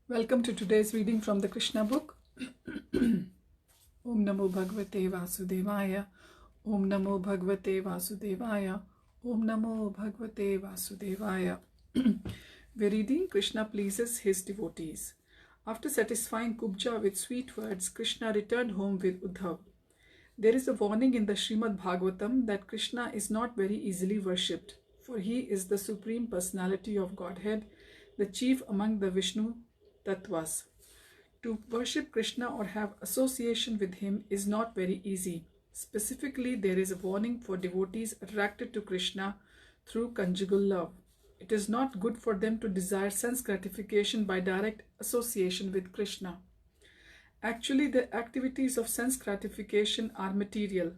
Welcome to today's reading from the Krishna book. Om Namo Bhagavate Vasudevaya. Om Namo Bhagavate Vasudevaya. Om Namo Bhagavate Vasudevaya. We're reading Krishna pleases his devotees. After satisfying Kubja with sweet words, Krishna returned home with Uddhav. There is a warning in the Srimad Bhagavatam that Krishna is not very easily worshipped, for he is the Supreme Personality of Godhead, the chief among the Vishnu Tattvas. To worship Krishna or have association with him is not very easy. Specifically, there is a warning for devotees attracted to Krishna through conjugal love. It is not good for them to desire sense gratification by direct association with Krishna. Actually, the activities of sense gratification are material.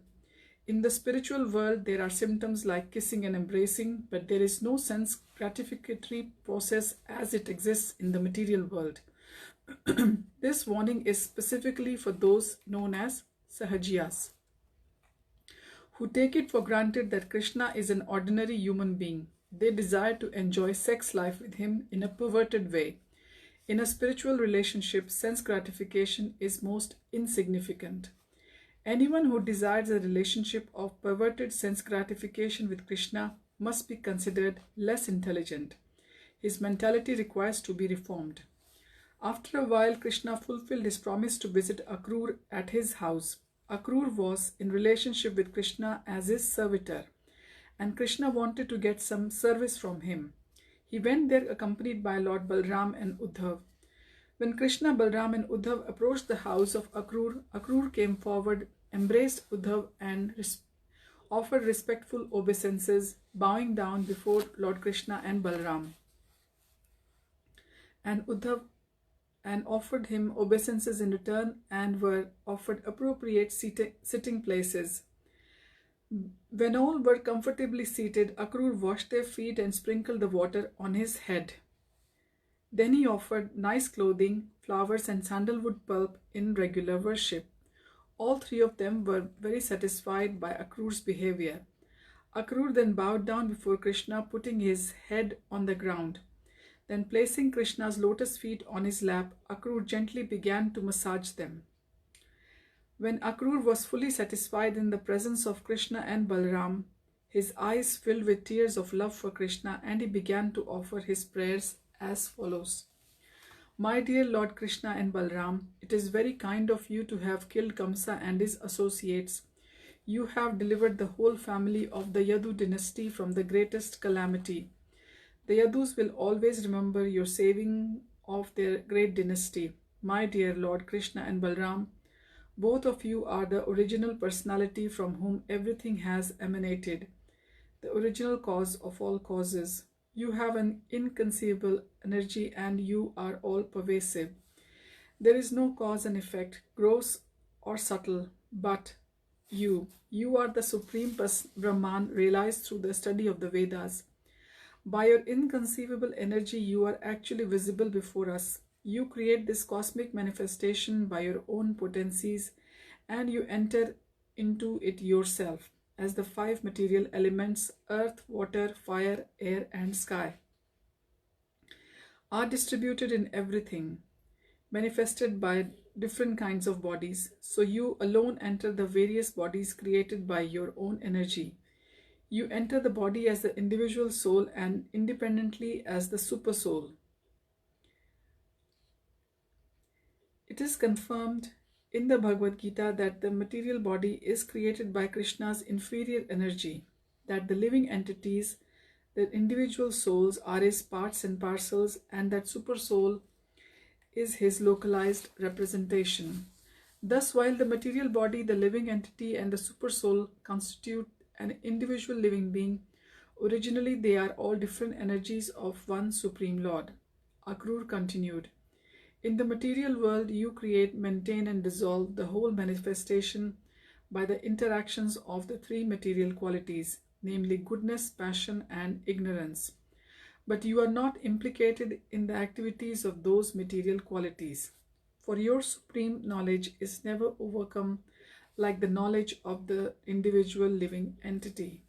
In the spiritual world, there are symptoms like kissing and embracing, but there is no sense gratificatory process as it exists in the material world. This warning is specifically for those known as Sahajiyas, who take it for granted that Krishna is an ordinary human being. They desire to enjoy sex life with him in a perverted way. In a spiritual relationship, sense gratification is most insignificant. Anyone who desires a relationship of perverted sense gratification with Krishna must be considered less intelligent. His mentality requires to be reformed. After a while, Krishna fulfilled his promise to visit Akrur at his house. Akrur was in relationship with Krishna as his servitor, and Krishna wanted to get some service from him. He went there accompanied by Lord Balram and Uddhav. When Krishna, Balram and Uddhav approached the house of Akrur, Akrur came forward, embraced Uddhav and offered respectful obeisances, bowing down before Lord Krishna and Balram. And Uddhav offered him obeisances in return and were offered appropriate sitting places. When all were comfortably seated, Akrur washed their feet and sprinkled the water on his head. Then he offered nice clothing, flowers and sandalwood pulp in regular worship. All three of them were very satisfied by Akrur's behavior. Akrur then bowed down before Krishna, putting his head on the ground. Then placing Krishna's lotus feet on his lap, Akrur gently began to massage them. When Akrur was fully satisfied in the presence of Krishna and Balram, his eyes filled with tears of love for Krishna, and he began to offer his prayers as follows. My dear Lord Krishna and Balram, it is very kind of you to have killed Kamsa and his associates. You have delivered the whole family of the Yadu dynasty from the greatest calamity. The Yadus will always remember your saving of their great dynasty. My dear Lord Krishna and Balram, both of you are the original personality from whom everything has emanated, the original cause of all causes. You have an inconceivable energy and you are all pervasive. There is no cause and effect, gross or subtle, but you. You are the Supreme Brahman realized through the study of the Vedas. By your inconceivable energy, you are actually visible before us. You create this cosmic manifestation by your own potencies, and you enter into it yourself as the five material elements: earth, water, fire, air, and sky are distributed in everything, manifested by different kinds of bodies. So you alone enter the various bodies created by your own energy. You enter the body as the individual soul and independently as the super soul. It is confirmed in the Bhagavad Gita that the material body is created by Krishna's inferior energy, that the living entities, the individual souls, are his parts and parcels, and that super soul is his localized representation. Thus, while the material body, the living entity, and the super soul constitute an individual living being, originally they are all different energies of one Supreme Lord. Akrur continued, in the material world, you create, maintain, and dissolve the whole manifestation by the interactions of the three material qualities, namely goodness, passion, and ignorance. But you are not implicated in the activities of those material qualities, for your supreme knowledge is never overcome like the knowledge of the individual living entity.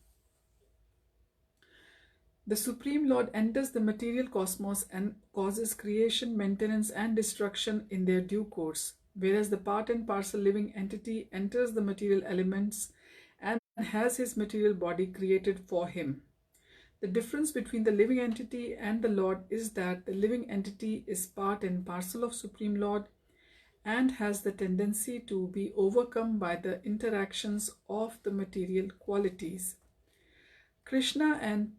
The Supreme Lord enters the material cosmos and causes creation, maintenance, and destruction in their due course, whereas the part and parcel living entity enters the material elements and has his material body created for him. The difference between the living entity and the Lord is that the living entity is part and parcel of Supreme Lord and has the tendency to be overcome by the interactions of the material qualities. Krishna and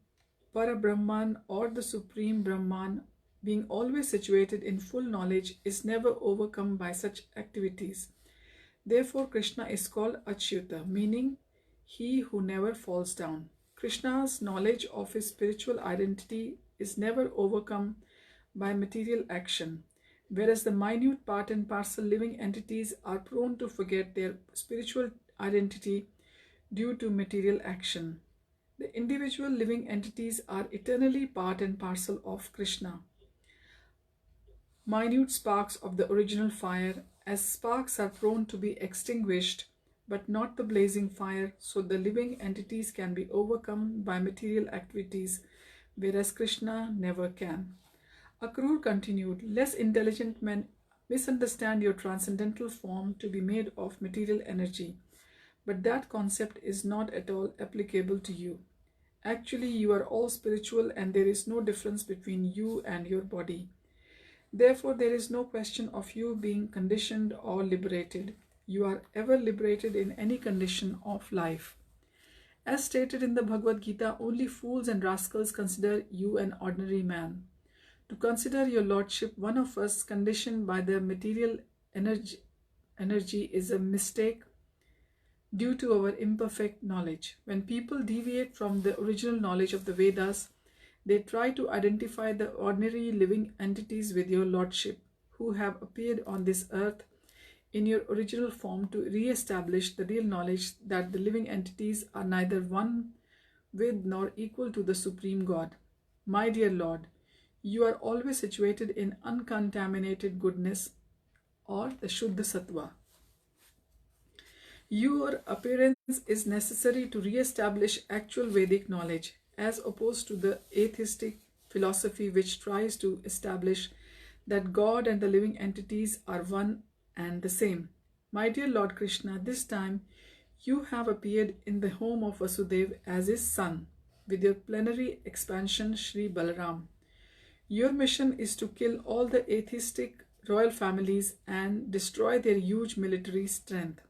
Parabrahman, or the Supreme Brahman, being always situated in full knowledge, is never overcome by such activities. Therefore, Krishna is called Achyuta, meaning he who never falls down. Krishna's knowledge of his spiritual identity is never overcome by material action, whereas the minute part and parcel living entities are prone to forget their spiritual identity due to material action. The individual living entities are eternally part and parcel of Krishna, minute sparks of the original fire. As sparks are prone to be extinguished, but not the blazing fire, so the living entities can be overcome by material activities, whereas Krishna never can. Akrur continued, less intelligent men misunderstand your transcendental form to be made of material energy, but that concept is not at all applicable to you. Actually, you are all spiritual and there is no difference between you and your body. Therefore, there is no question of you being conditioned or liberated. You are ever liberated in any condition of life. As stated in the Bhagavad Gita, only fools and rascals consider you an ordinary man. To consider your lordship one of us conditioned by the material energy is a mistake due to our imperfect knowledge. When people deviate from the original knowledge of the Vedas, they try to identify the ordinary living entities with your lordship, who have appeared on this earth in your original form to re-establish the real knowledge that the living entities are neither one with nor equal to the Supreme God. My dear Lord, you are always situated in uncontaminated goodness, or the Shuddha Sattva. Your appearance is necessary to re-establish actual Vedic knowledge, as opposed to the atheistic philosophy which tries to establish that God and the living entities are one and the same. My dear Lord Krishna, this time you have appeared in the home of Vasudeva as his son, with your plenary expansion Sri Balaram. Your mission is to kill all the atheistic royal families and destroy their huge military strength.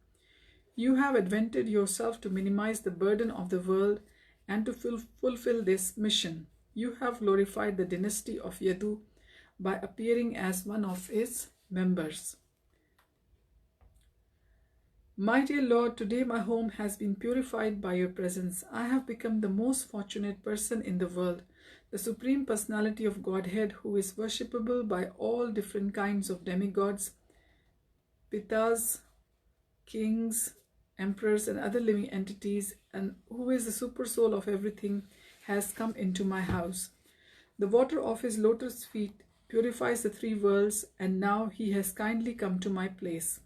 You have advented yourself to minimize the burden of the world and to fulfill this mission. You have glorified the dynasty of Yadu by appearing as one of its members. My dear Lord, today my home has been purified by your presence. I have become the most fortunate person in the world, the Supreme Personality of Godhead, who is worshipable by all different kinds of demigods, pitas, kings, emperors, and other living entities, and who is the super soul of everything, has come into my house. The water of his lotus feet purifies the three worlds, and now he has kindly come to my place.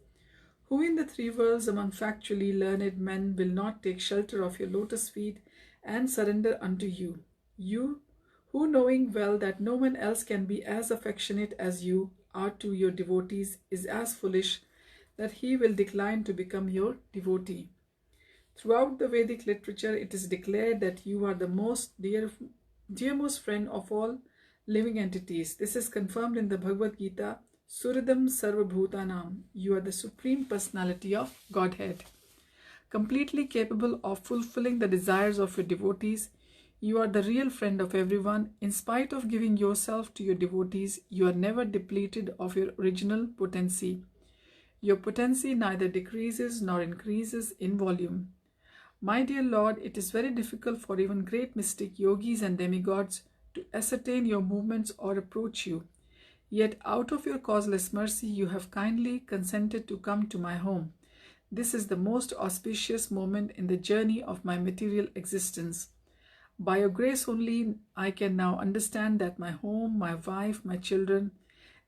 Who in the three worlds among factually learned men will not take shelter of your lotus feet and surrender unto you? You, who knowing well that no one else can be as affectionate as you are to your devotees, is as foolish that he will decline to become your devotee. Throughout the Vedic literature, it is declared that you are the most dearmost friend of all living entities. This is confirmed in the Bhagavad Gita, Suridam Sarva Bhutanam. You are the Supreme Personality of Godhead. Completely capable of fulfilling the desires of your devotees, you are the real friend of everyone. In spite of giving yourself to your devotees, you are never depleted of your original potency. Your potency neither decreases nor increases in volume. My dear Lord, it is very difficult for even great mystic yogis and demigods to ascertain your movements or approach you. Yet out of your causeless mercy, you have kindly consented to come to my home. This is the most auspicious moment in the journey of my material existence. By your grace only, I can now understand that my home, my wife, my children,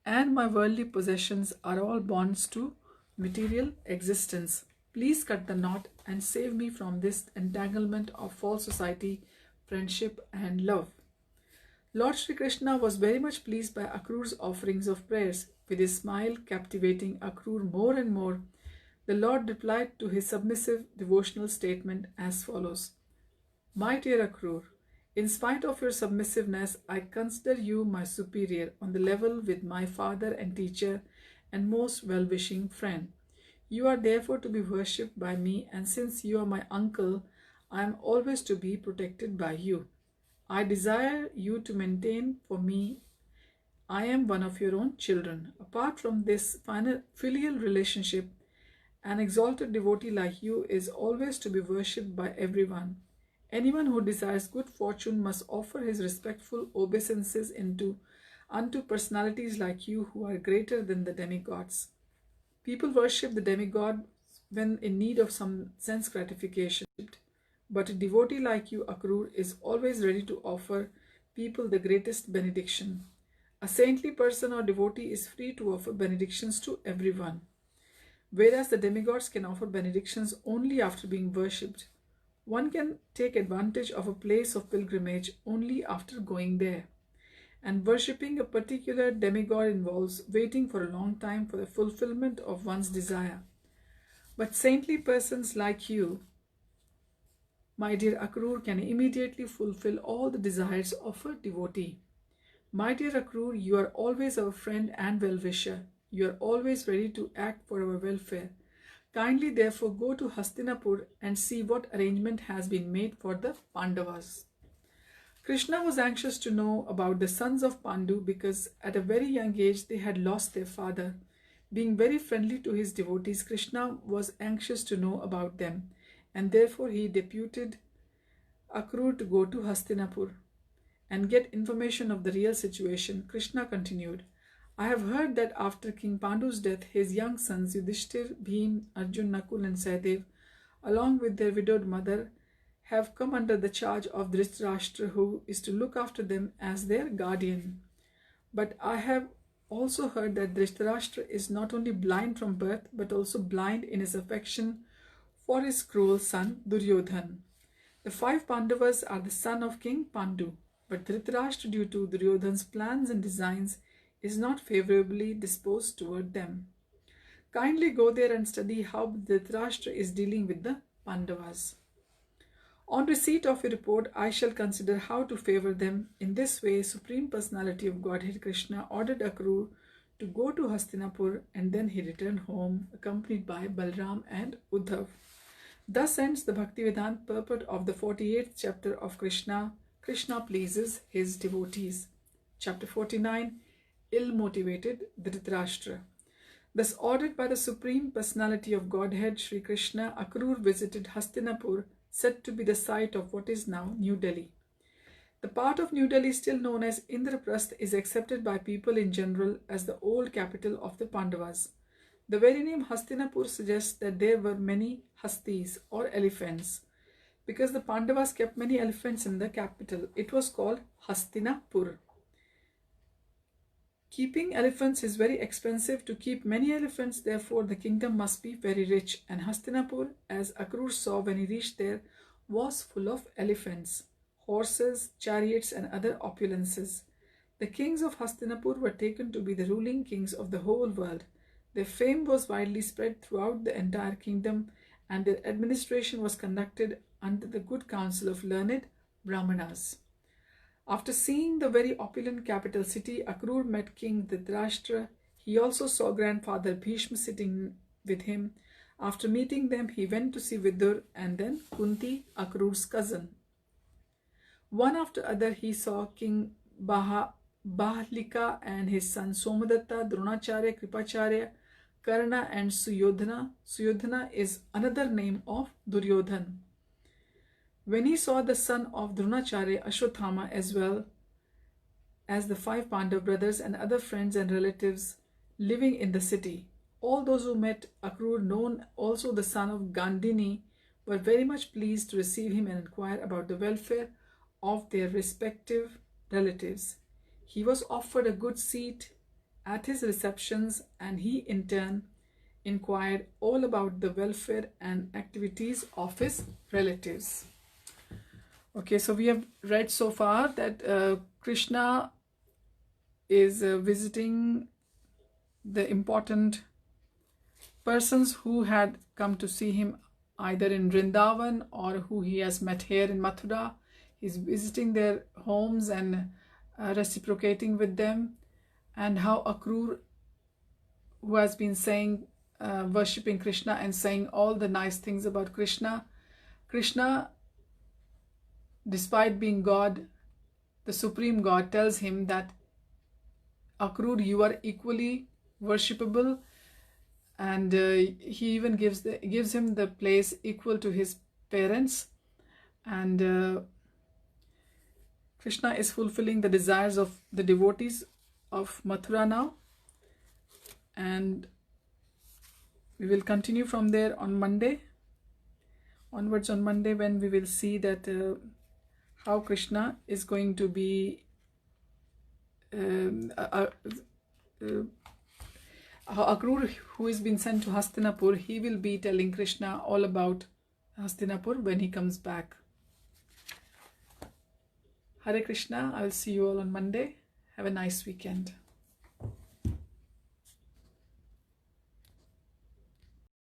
and my worldly possessions are all bonds to material existence. Please cut the knot and save me from this entanglement of false society, friendship, and love. Lord Sri Krishna was very much pleased by Akrur's offerings of prayers. With his smile captivating Akrur more and more, the Lord replied to his submissive devotional statement as follows. My dear Akrur, in spite of your submissiveness, I consider you my superior on the level with my father and teacher and most well-wishing friend. You are therefore to be worshipped by me, and since you are my uncle, I am always to be protected by you. I desire you to maintain for me I am one of your own children. Apart from this filial relationship, an exalted devotee like you is always to be worshipped by everyone. Anyone who desires good fortune must offer his respectful obeisances unto personalities like you who are greater than the demigods. People worship the demigod when in need of some sense gratification, but a devotee like you, Akrur, is always ready to offer people the greatest benediction. A saintly person or devotee is free to offer benedictions to everyone, whereas the demigods can offer benedictions only after being worshipped. One can take advantage of a place of pilgrimage only after going there, and worshipping a particular demigod involves waiting for a long time for the fulfillment of one's desire. But saintly persons like you, my dear Akrur, can immediately fulfill all the desires of a devotee. My dear Akrur, you are always our friend and well-wisher. You are always ready to act for our welfare. Kindly therefore go to Hastinapur and see what arrangement has been made for the Pandavas. Krishna was anxious to know about the sons of Pandu because at a very young age they had lost their father. Being very friendly to his devotees, Krishna was anxious to know about them, and therefore he deputed Akrur to go to Hastinapur and get information of the real situation. Krishna continued, I have heard that after King Pandu's death, his young sons Yudhishthir, Bhim, Arjun, Nakul and Sahadev, along with their widowed mother, have come under the charge of Dhritarashtra, who is to look after them as their guardian. But I have also heard that Dhritarashtra is not only blind from birth, but also blind in his affection for his cruel son Duryodhan. The 5 Pandavas are the son of King Pandu, but Dhritarashtra, due to Duryodhan's plans and designs, is not favorably disposed toward them. Kindly go there and study how Dhritarashtra is dealing with the Pandavas. On receipt of your report, I shall consider how to favor them. In this way, Supreme Personality of Godhead Krishna ordered Akrur to go to Hastinapur, and then he returned home accompanied by Balram and Uddhav. Thus ends the Bhaktivedanta purport of the 48th chapter of Krishna. Krishna pleases his devotees. Chapter 49, Ill-motivated Dhritarashtra. Thus ordered by the Supreme Personality of Godhead, Sri Krishna, Akrur visited Hastinapur, said to be the site of what is now New Delhi. The part of New Delhi still known as Indraprasth is accepted by people in general as the old capital of the Pandavas. The very name Hastinapur suggests that there were many Hastis or elephants. Because the Pandavas kept many elephants in the capital, it was called Hastinapur. Keeping elephants is very expensive. To keep many elephants, therefore, the kingdom must be very rich, and Hastinapur, as Akrur saw when he reached there, was full of elephants, horses, chariots, and other opulences. The kings of Hastinapur were taken to be the ruling kings of the whole world. Their fame was widely spread throughout the entire kingdom, and their administration was conducted under the good counsel of learned Brahmanas. After seeing the very opulent capital city, Akrur met King Dhritarashtra. He also saw grandfather Bhishma sitting with him. After meeting them, he went to see Vidur and then Kunti, Akrur's cousin. One after other, he saw King Bahlika and his son Somadatta, Dronacharya, Kripacharya, Karna and Suyodhana. Suyodhana is another name of Duryodhan. When he saw the son of Dronacharya, Ashwathama, as well as the 5 Pandav brothers and other friends and relatives living in the city, all those who met Akrur, known also the son of Gandhini, were very much pleased to receive him and inquire about the welfare of their respective relatives. He was offered a good seat at his receptions, and he in turn inquired all about the welfare and activities of his relatives. Okay, so we have read so far that Krishna is visiting the important persons who had come to see him either in Vrindavan or who he has met here in Mathura. He's visiting their homes and reciprocating with them, and how Akrur, who has been saying, worshipping Krishna and saying all the nice things about Krishna, despite being God, the Supreme God, tells him that Akrur, you are equally worshipable, and he even gives him the place equal to his parents. And Krishna is fulfilling the desires of the devotees of Mathura now, and we will continue from there on Monday onwards, on Monday, when we will see that how Krishna is going to be how Akrur, who has been sent to Hastinapur, he will be telling Krishna all about Hastinapur when he comes back. Hare Krishna. I will see you all on Monday. Have a nice weekend.